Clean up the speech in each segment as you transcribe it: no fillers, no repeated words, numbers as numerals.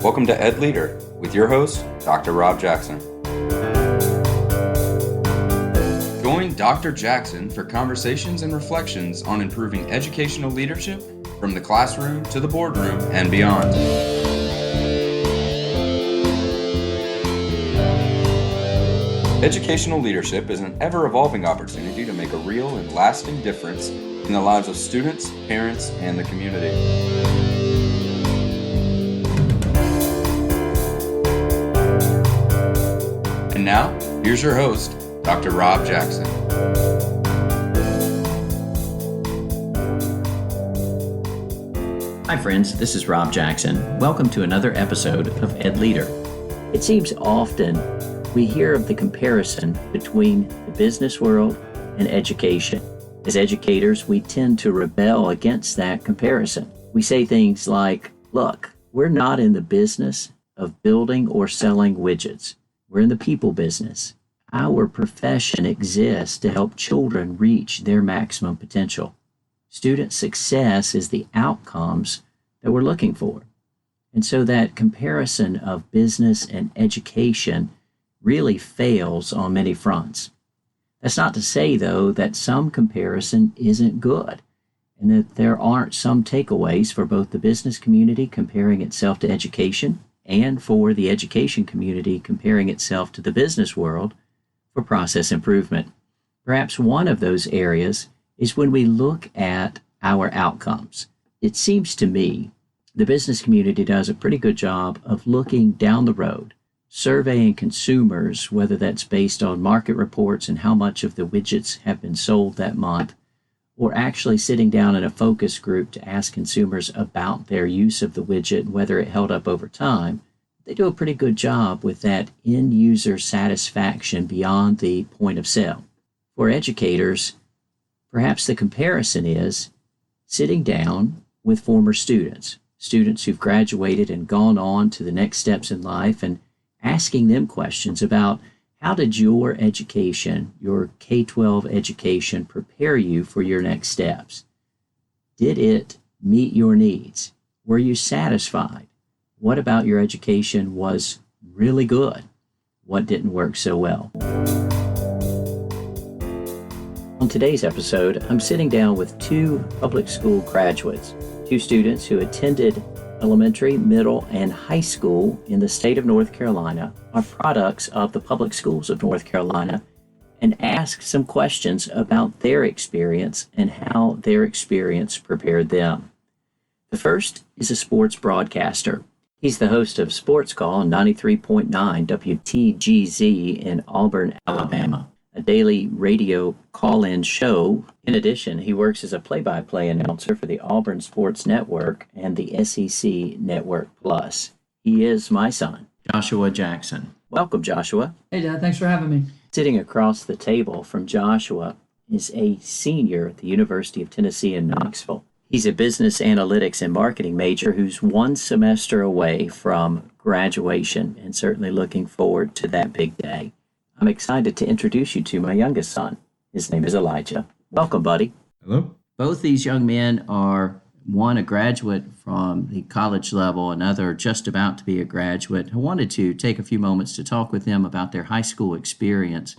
Welcome to EdLeader with your host, Dr. Rob Jackson. Join Dr. Jackson for conversations and reflections on improving educational leadership from the classroom to the boardroom and beyond. Educational leadership is an ever-evolving opportunity to make a real and lasting difference in the lives of students, parents, and the community. And now, here's your host, Dr. Rob Jackson. Hi friends, this is Rob Jackson. Welcome to another episode of EdLeader. It seems often we hear of the comparison between the business world and education. As educators, we tend to rebel against that comparison. We say things like, look, we're not in the business of building or selling widgets. We're in the people business. Our profession exists to help children reach their maximum potential. Student success is the outcomes that we're looking for. And so that comparison of business and education really fails on many fronts. That's not to say, though, that some comparison isn't good and that there aren't some takeaways for both the business community comparing itself to education and for the education community comparing itself to the business world for process improvement. Perhaps one of those areas is when we look at our outcomes. It seems to me the business community does a pretty good job of looking down the road, surveying consumers, whether that's based on market reports and how much of the widgets have been sold that month, or actually sitting down in a focus group to ask consumers about their use of the widget and whether it held up over time. They do a pretty good job with that end user satisfaction beyond the point of sale. For educators, perhaps the comparison is sitting down with former students who've graduated and gone on to the next steps in life, and asking them questions about how did your education, your K-12 education, prepare you for your next steps? Did it meet your needs? Were you satisfied? What about your education was really good? What didn't work so well? On today's episode, I'm sitting down with two public school graduates, two students who attended elementary, middle, and high school in the state of North Carolina, are products of the public schools of North Carolina, and ask some questions about their experience and how their experience prepared them. The first is a sports broadcaster. He's the host of Sports Call on 93.9 WTGZ in Auburn, Alabama, a daily radio call-in show. In addition, he works as a play-by-play announcer for the Auburn Sports Network and the SEC Network Plus. He is my son, Joshua Jackson. Welcome, Joshua. Hey, Dad. Thanks for having me. Sitting across the table from Joshua is a senior at the University of Tennessee in Knoxville. He's a business analytics and marketing major who's one semester away from graduation and certainly looking forward to that big day. I'm excited to introduce you to my youngest son. His name is Elijah. Welcome, buddy. Hello. Both these young men are, one a graduate from the college level, another just about to be a graduate. I wanted to take a few moments to talk with them about their high school experience,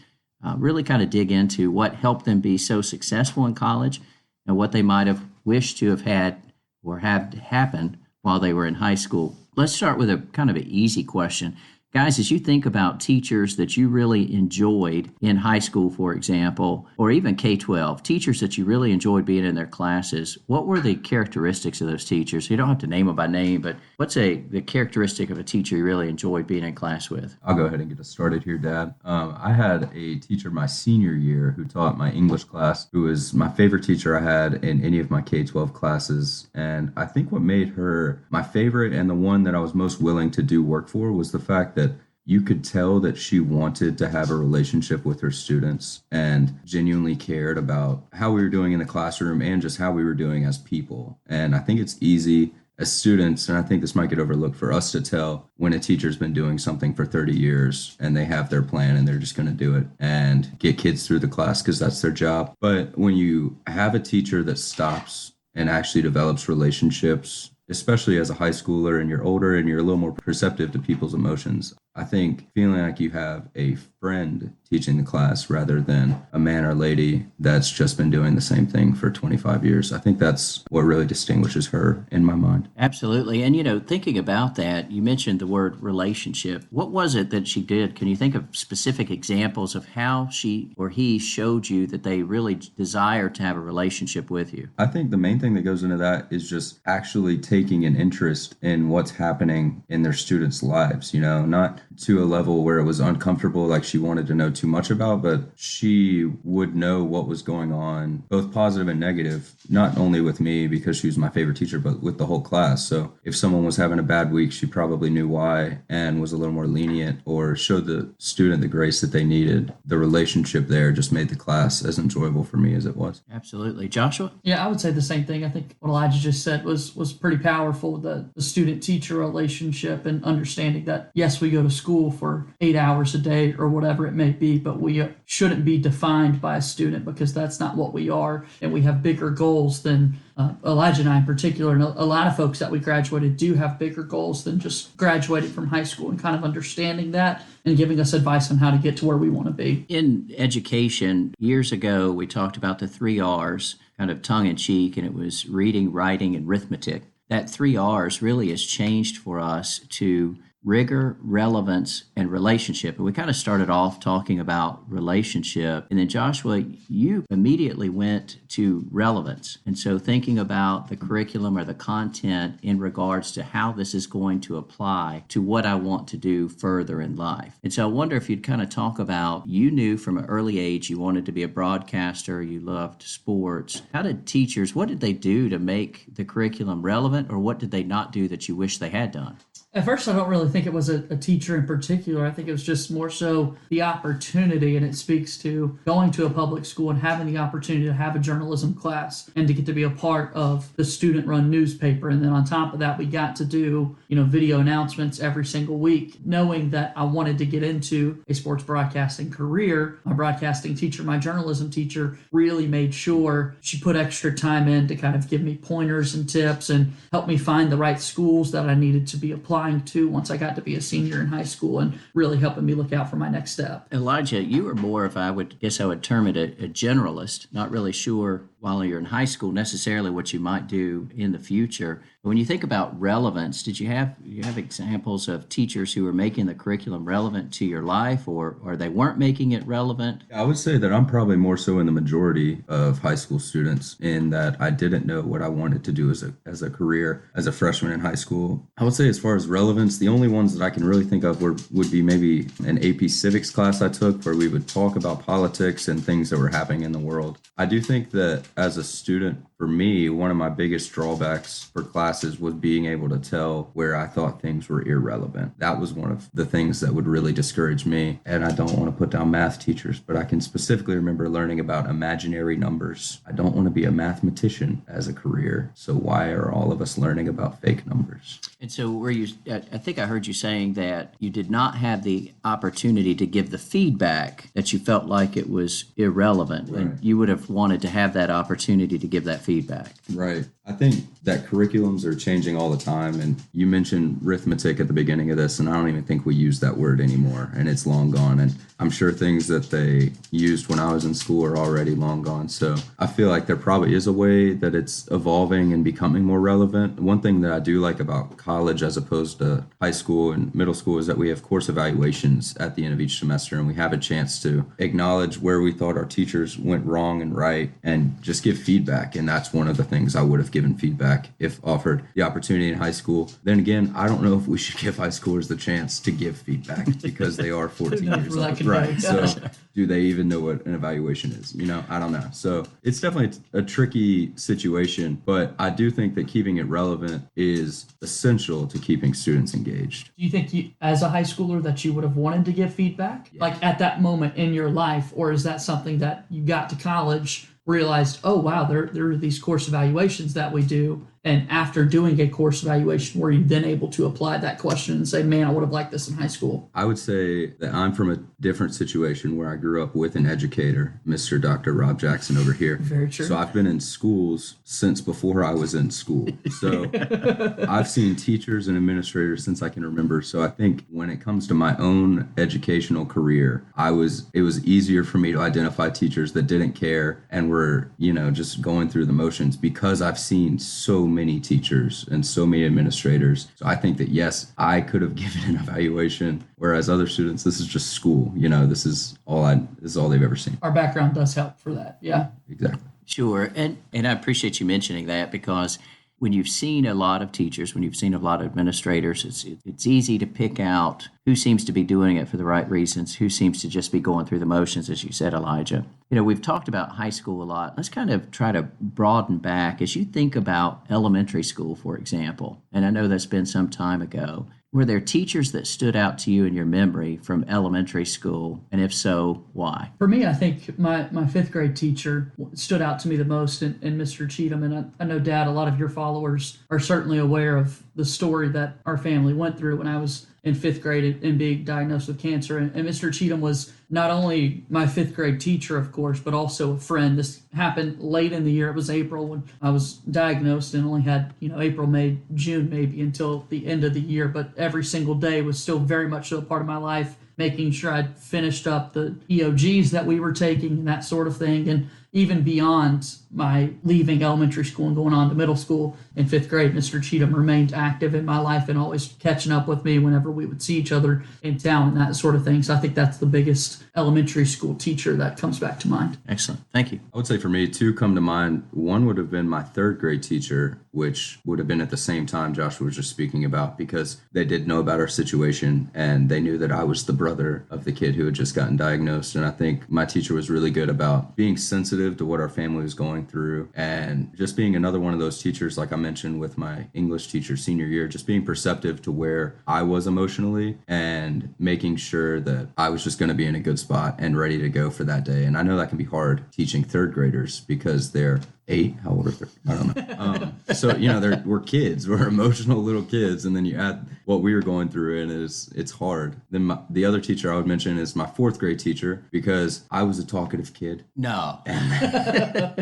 really kind of dig into what helped them be so successful in college and what they might have wished to have had or have happened while they were in high school. Let's start with a kind of an easy question. Guys, as you think about teachers that you really enjoyed in high school, for example, or even K-12, teachers that you really enjoyed being in their classes, what were the characteristics of those teachers? You don't have to name them by name, but what's the characteristic of a teacher you really enjoyed being in class with? I'll go ahead and get us started here, Dad. I had a teacher my senior year who taught my English class, who was my favorite teacher I had in any of my K-12 classes. And I think what made her my favorite and the one that I was most willing to do work for was the fact that you could tell that she wanted to have a relationship with her students and genuinely cared about how we were doing in the classroom and just how we were doing as people. And I think it's easy as students, and I think this might get overlooked, for us to tell when a teacher's been doing something for 30 years and they have their plan and they're just going to do it and get kids through the class because that's their job. But when you have a teacher that stops and actually develops relationships especially as a high schooler and you're older and you're a little more perceptive to people's emotions. I think feeling like you have a friend teaching the class rather than a man or lady that's just been doing the same thing for 25 years. I think that's what really distinguishes her in my mind. Absolutely. And, thinking about that, you mentioned the word relationship. What was it that she did? Can you think of specific examples of how she or he showed you that they really desire to have a relationship with you? I think the main thing that goes into that is just actually taking an interest in what's happening in their students' lives, not to a level where it was uncomfortable, like she wanted to know too much about, but she would know what was going on, both positive and negative, not only with me because she was my favorite teacher, but with the whole class. So if someone was having a bad week, she probably knew why and was a little more lenient or showed the student the grace that they needed. The relationship there just made the class as enjoyable for me as it was. Absolutely. Joshua? Yeah, I would say the same thing. I think what Elijah just said was pretty powerful, the student-teacher relationship and understanding that, yes, we go to school for 8 hours a day or whatever it may be, but we shouldn't be defined by a student because that's not what we are. And we have bigger goals than Elijah and I in particular, and a lot of folks that we graduated do have bigger goals than just graduating from high school, and kind of understanding that and giving us advice on how to get to where we want to be. In education, years ago, we talked about the 3 R's, kind of tongue-in-cheek, and it was reading, writing, and arithmetic. That 3 R's really has changed for us to rigor, relevance, and relationship. And we kind of started off talking about relationship. And then Joshua, you immediately went to relevance. And so thinking about the curriculum or the content in regards to how this is going to apply to what I want to do further in life. And so I wonder if you'd kind of talk about, you knew from an early age you wanted to be a broadcaster, you loved sports. How did teachers, what did they do to make the curriculum relevant, or what did they not do that you wish they had done? At first, I don't really think it was a teacher in particular. I think it was just more so the opportunity, and it speaks to going to a public school and having the opportunity to have a journalism class and to get to be a part of the student-run newspaper. And then on top of that, we got to do, video announcements every single week. Knowing that I wanted to get into a sports broadcasting career, my broadcasting teacher, my journalism teacher, really made sure she put extra time in to kind of give me pointers and tips and help me find the right schools that I needed to be applying to once I got to be a senior in high school, and really helping me look out for my next step. Elijah, you were more of, I would term it a generalist, not really sure while you're in high school necessarily what you might do in the future. But when you think about relevance, did you have examples of teachers who were making the curriculum relevant to your life, or they weren't making it relevant? I would say that I'm probably more so in the majority of high school students, in that I didn't know what I wanted to do as a career as a freshman in high school. I would say as far as relevance, the only ones that I can really think of would be maybe an AP Civics class I took where we would talk about politics and things that were happening in the world. I do think that as a student, for me, one of my biggest drawbacks for classes was being able to tell where I thought things were irrelevant. That was one of the things that would really discourage me. And I don't want to put down math teachers, but I can specifically remember learning about imaginary numbers. I don't want to be a mathematician as a career. So why are all of us learning about fake numbers? And so I think I heard you saying that you did not have the opportunity to give the feedback that you felt like it was irrelevant. Right. And you would have wanted to have that opportunity to give that feedback. Right. I think that curriculums are changing all the time. And you mentioned arithmetic at the beginning of this, and I don't even think we use that word anymore, and it's long gone. And I'm sure things that they used when I was in school are already long gone. So I feel like there probably is a way that it's evolving and becoming more relevant. One thing that I do like about college as opposed to high school and middle school is that we have course evaluations at the end of each semester, and we have a chance to acknowledge where we thought our teachers went wrong and right and just give feedback. And that's one of the things I would have given feedback if offered the opportunity in high school. Then again, I don't know if we should give high schoolers the chance to give feedback because they are 14 years old. Right. So do they even know what an evaluation is? I don't know. So it's definitely a tricky situation, but I do think that keeping it relevant is essential to keeping students engaged. Do you think as a high schooler that you would have wanted to give feedback, like at that moment in your life, or is that something that you got to college, realized, oh, wow, there are these course evaluations that we do, And after doing a course evaluation, were you then able to apply that question and say, man, I would have liked this in high school? I would say that I'm from a different situation where I grew up with an educator, Mr. Dr. Rob Jackson over here. Very true. So I've been in schools since before I was in school. So I've seen teachers and administrators since I can remember. So I think when it comes to my own educational career, it was easier for me to identify teachers that didn't care and were, just going through the motions because I've seen so many teachers and so many administrators. So I think that, yes, I could have given an evaluation, whereas other students, this is just school. This is all they've ever seen. Our background does help for that. Yeah. Exactly. Sure. And I appreciate you mentioning that, because when you've seen a lot of teachers, when you've seen a lot of administrators, it's easy to pick out who seems to be doing it for the right reasons, who seems to just be going through the motions, as you said, Elijah. We've talked about high school a lot. Let's kind of try to broaden back. As you think about elementary school, for example, and I know that's been some time ago, were there teachers that stood out to you in your memory from elementary school? And if so, why? For me, I think my fifth grade teacher stood out to me the most in Mr. Cheatham. And I know, Dad, a lot of your followers are certainly aware of the story that our family went through when I was in fifth grade and being diagnosed with cancer. And Mr. Cheatham was not only my fifth grade teacher, of course, but also a friend. This happened late in the year. It was April when I was diagnosed, and only had, April, May, June maybe until the end of the year. But every single day was still very much so a part of my life, making sure I'd finished up the EOGs that we were taking and that sort of thing. And even beyond my leaving elementary school and going on to middle school in fifth grade, Mr. Cheatham remained active in my life and always catching up with me whenever we would see each other in town and that sort of thing. So I think that's the biggest elementary school teacher that comes back to mind. Excellent. Thank you. I would say for me, two come to mind. One would have been my third grade teacher, which would have been at the same time Joshua was just speaking about, because they did know about our situation and they knew that I was the brother of the kid who had just gotten diagnosed. And I think my teacher was really good about being sensitive to what our family was going through, and just being another one of those teachers, like I mentioned with my English teacher senior year, just being perceptive to where I was emotionally and making sure that I was just going to be in a good spot and ready to go for that day. And I know that can be hard teaching third graders because they're 8, how old are they? I don't know. So, we're kids, we're emotional little kids. And then you add what we were going through, and it's hard. Then the other teacher I would mention is my fourth grade teacher, because I was a talkative kid. No. And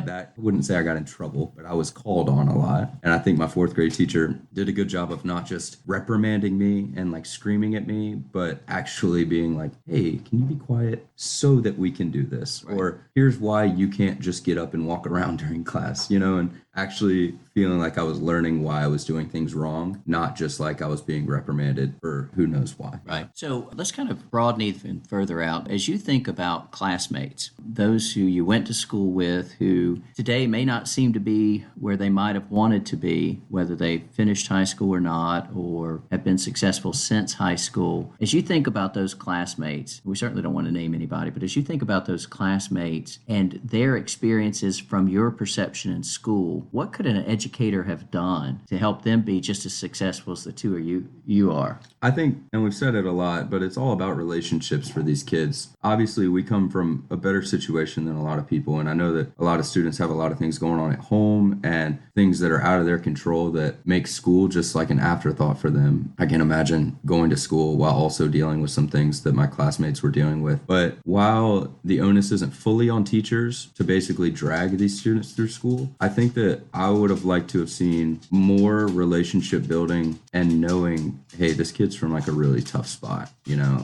that wouldn't say I got in trouble, but I was called on a lot. And I think my fourth grade teacher did a good job of not just reprimanding me and like screaming at me, but actually being like, hey, can you be quiet so that we can do this? Right. Or here's why you can't just get up and walk around during class, and actually feeling like I was learning why I was doing things wrong, not just like I was being reprimanded for who knows why. Right. So let's kind of broaden even further out. As you think about classmates, those who you went to school with, who today may not seem to be where they might have wanted to be, whether they finished high school or not, or have been successful since high school. As you think about those classmates, we certainly don't want to name anybody, but as you think about those classmates and their experiences from your perception in school, what could an educator have done to help them be just as successful as the two of you are? I think, and we've said it a lot, but it's all about relationships for these kids. Obviously, we come from a better situation than a lot of people, and I know that a lot of students have a lot of things going on at home and things that are out of their control that make school just like an afterthought for them. I can imagine going to school while also dealing with some things that my classmates were dealing with. But while the onus isn't fully on teachers to basically drag these students through school, I think that I would have liked to have seen more relationship building and knowing, hey, this kid's from like a really tough spot,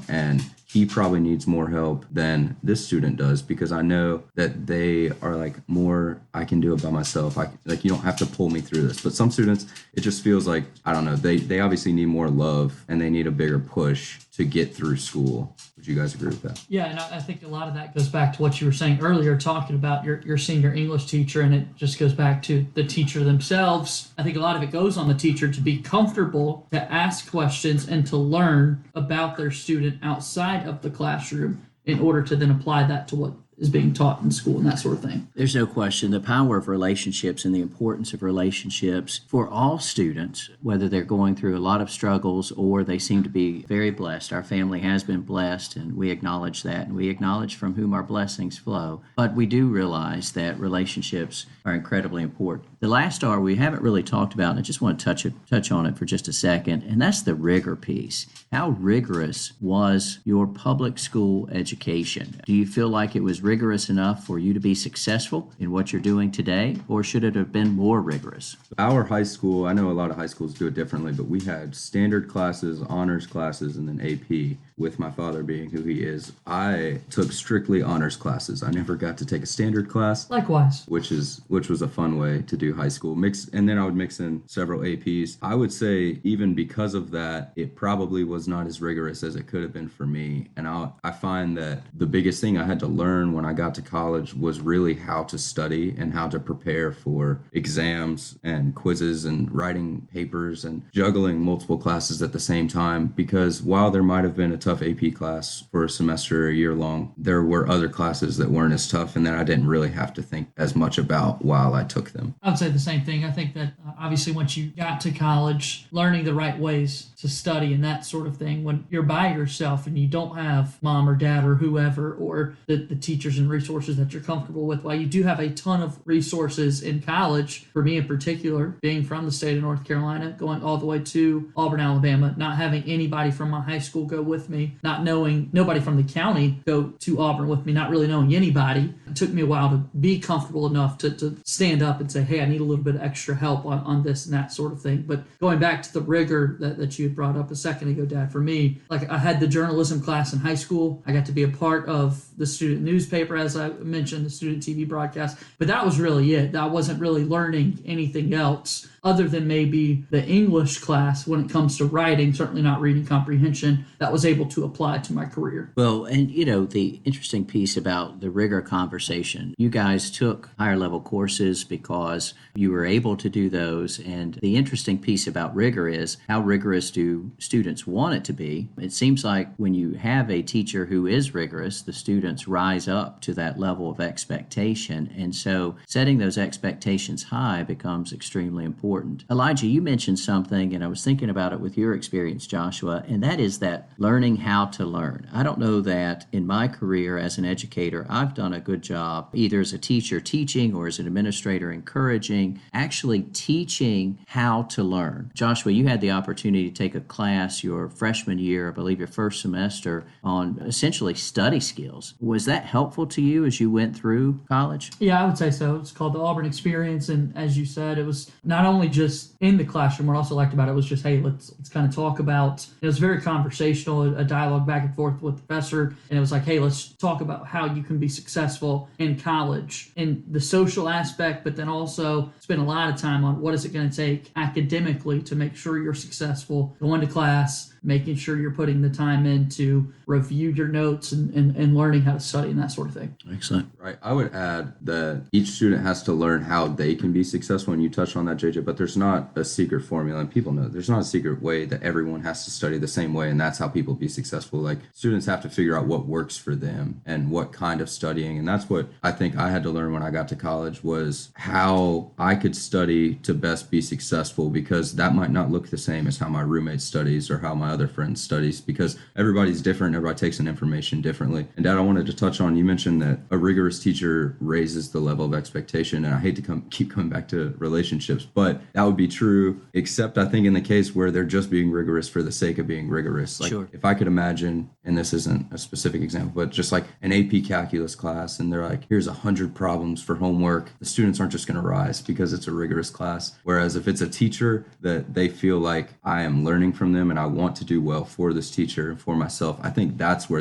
and he probably needs more help than this student does, because I know that they are like, more, I can do it by myself. You don't have to pull me through this. But some students, it just feels like, I don't know, they obviously need more love and they need a bigger push to get through school. Would you guys agree with that? Yeah, and I think a lot of that goes back to what you were saying earlier, talking about your senior English teacher, and it just goes back to the teacher themselves. I think a lot of it goes on the teacher to be comfortable to ask questions and to learn about their student outside of the classroom in order to then apply that to what is being taught in school and that sort of thing. There's no question the power of relationships and the importance of relationships for all students, whether they're going through a lot of struggles or they seem to be very blessed. Our family has been blessed, and we acknowledge that, and we acknowledge from whom our blessings flow. But we do realize that relationships are incredibly important. The last R we haven't really talked about, and I just want to touch on it for just a second, and that's the rigor piece. How rigorous was your public school education? Do you feel like it was rigorous enough for you to be successful in what you're doing today, or should it have been more rigorous? Our high school, I know a lot of high schools do it differently, but we had standard classes, honors classes, and then AP. With my father being who he is, I took strictly honors classes. I never got to take a standard class. Likewise. Which was a fun way to do high school. And then I would mix in several APs. I would say even because of that, it probably was not as rigorous as it could have been for me. And I find that the biggest thing I had to learn when I got to college was really how to study and how to prepare for exams and quizzes and writing papers and juggling multiple classes at the same time. Because while there might have been a tough AP class for a semester or a year long, there were other classes that weren't as tough and that I didn't really have to think as much about while I took them. I would say the same thing. I think that obviously once you got to college, learning the right ways to study and that sort of thing, when you're by yourself and you don't have mom or dad or whoever or the teachers and resources that you're comfortable with, while you do have a ton of resources in college, for me in particular, being from the state of North Carolina, going all the way to Auburn, Alabama, not having anybody from my high school go with me, not knowing nobody from the county go to Auburn with me, not really knowing anybody. It took me a while to be comfortable enough to stand up and say, hey, I need a little bit of extra help on this and that sort of thing. But going back to the rigor that you had brought up a second ago, Dad, for me, like I had the journalism class in high school. I got to be a part of the student newspaper, as I mentioned, the student TV broadcast. But that was really it. I wasn't really learning anything else other than maybe the English class when it comes to writing, certainly not reading comprehension, that was able to apply to my career. Well, and the interesting piece about the rigor conversation, you guys took higher level courses because you were able to do those. And the interesting piece about rigor is how rigorous do students want it to be? It seems like when you have a teacher who is rigorous, the students rise up to that level of expectation. And so setting those expectations high becomes extremely important. Elijah, you mentioned something, and I was thinking about it with your experience, Joshua, and that is that learning how to learn. I don't know that in my career as an educator, I've done a good job, either as a teacher teaching or as an administrator encouraging, actually teaching how to learn. Joshua, you had the opportunity to take a class your freshman year, I believe your first semester, on essentially study skills. Was that helpful to you as you went through college? Yeah, I would say so. It's called the Auburn Experience, and as you said, it was not only just in the classroom. What I also liked about it was just, hey, let's kind of talk about, it was very conversational, a dialogue back and forth with the professor, and it was like, hey, let's talk about how you can be successful in college in the social aspect, but then also spend a lot of time on what is it going to take academically to make sure you're successful, going to class, making sure you're putting the time in to review your notes and learning how to study and that sort of thing. Excellent. Right. I would add that each student has to learn how they can be successful, and you touched on that, JJ, but there's not a secret formula, and people know there's not a secret way that everyone has to study the same way, and that's how people be successful. Like, students have to figure out what works for them and what kind of studying, and that's what I think I had to learn when I got to college, was how I could study to best be successful, because that might not look the same as how my roommate studies or how my other friends studies, because everybody's different. Everybody takes in information differently. And Dad, I wanted to touch on, you mentioned that a rigorous teacher raises the level of expectation, and I hate to keep coming back to relationships, but that would be true, except I think in the case where they're just being rigorous for the sake of being rigorous. Like, sure. If I could imagine, and this isn't a specific example, but just like an AP calculus class, and they're like, here's 100 problems for homework, the students aren't just going to rise because it's a rigorous class. Whereas if it's a teacher that they feel like I am learning from them and I want to do well for this teacher and for myself, I think that's where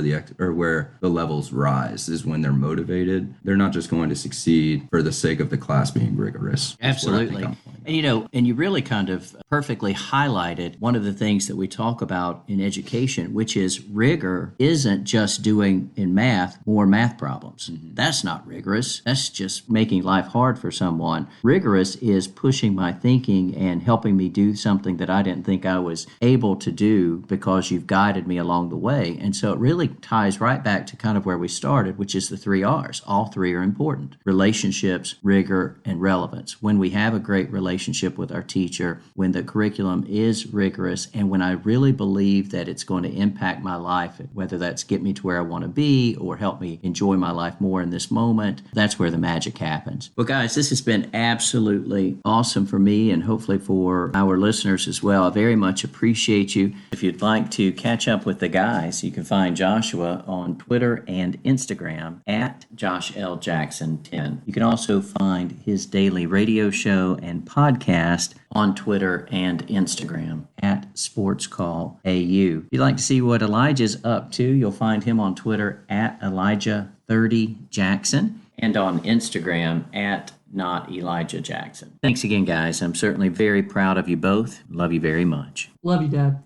where the levels rise, is when they're motivated. They're not just going to succeed for the sake of the class being rigorous. Absolutely. And you really kind of perfectly highlighted one of the things that we talk about in education, which is rigor rigor isn't just doing in math more math problems. That's not rigorous. That's just making life hard for someone. Rigorous is pushing my thinking and helping me do something that I didn't think I was able to do because you've guided me along the way. And so it really ties right back to kind of where we started, which is the 3 R's. All 3 are important: relationships, rigor, and relevance. When we have a great relationship with our teacher, when the curriculum is rigorous, and when I really believe that it's going to impact my life, whether that's get me to where I want to be or help me enjoy my life more in this moment, that's where the magic happens. Well, guys, this has been absolutely awesome for me and hopefully for our listeners as well. I very much appreciate you. If you'd like to catch up with the guys, you can find Joshua on Twitter and Instagram at Josh L. Jackson 10. You can also find his daily radio show and podcast on Twitter and Instagram at SportsCallAU. If you'd like to see what Elijah's up to, you'll find him on Twitter at Elijah30Jackson and on Instagram at Not Elijah Jackson. Thanks again, guys. I'm certainly very proud of you both. Love you very much. Love you, Dad.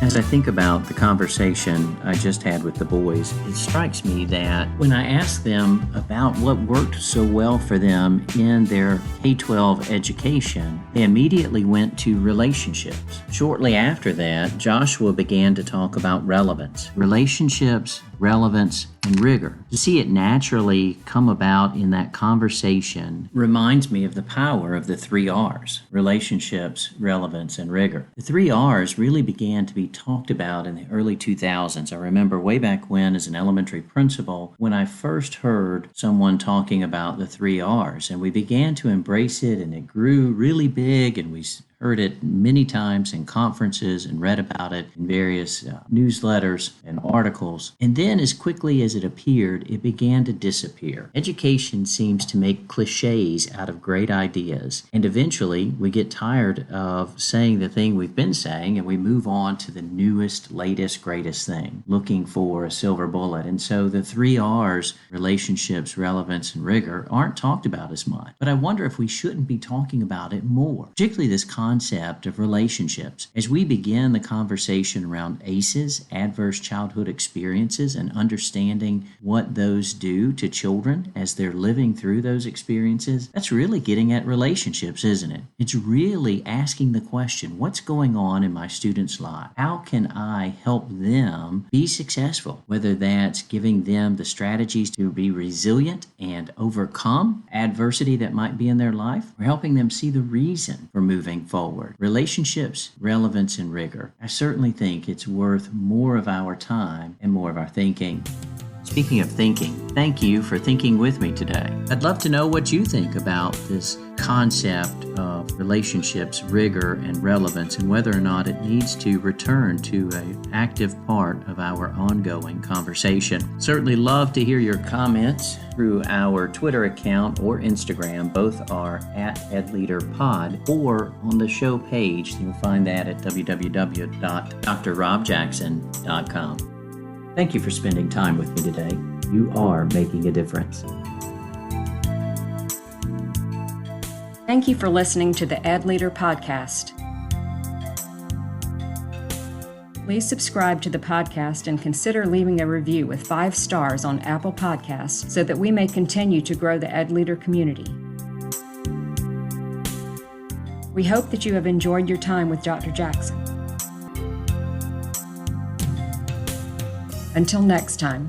As I think about the conversation I just had with the boys, it strikes me that when I asked them about what worked so well for them in their K-12 education, they immediately went to relationships. Shortly after that, Joshua began to talk about relevance. Relationships, relevance, and rigor. To see it naturally come about in that conversation reminds me of the power of the 3 R's: relationships, relevance, and rigor. The 3 R's really began to be talked about in the early 2000s. I remember way back when, as an elementary principal, when I first heard someone talking about the 3 R's, and we began to embrace it, and it grew really big, and we heard it many times in conferences and read about it in various newsletters and articles. And then as quickly as it appeared, it began to disappear. Education seems to make cliches out of great ideas. And eventually we get tired of saying the thing we've been saying and we move on to the newest, latest, greatest thing, looking for a silver bullet. And so the 3 R's, relationships, relevance, and rigor, aren't talked about as much. But I wonder if we shouldn't be talking about it more, particularly this concept of relationships. As we begin the conversation around ACEs, adverse childhood experiences, and understanding what those do to children as they're living through those experiences, that's really getting at relationships, isn't it? It's really asking the question, what's going on in my student's life? How can I help them be successful? Whether that's giving them the strategies to be resilient and overcome adversity that might be in their life, or helping them see the reason for moving forward. Relationships, relevance, and rigor. I certainly think it's worth more of our time and more of our thinking. Speaking of thinking, thank you for thinking with me today. I'd love to know what you think about this concept of relationships, rigor, and relevance, and whether or not it needs to return to an active part of our ongoing conversation. Certainly love to hear your comments through our Twitter account or Instagram. Both are at EdLeaderPod, or on the show page. You'll find that at www.drrobjackson.com. Thank you for spending time with me today. You are making a difference. Thank you for listening to the EdLeader podcast. Please subscribe to the podcast and consider leaving a review with 5 stars on Apple Podcasts so that we may continue to grow the EdLeader community. We hope that you have enjoyed your time with Dr. Jackson. Until next time.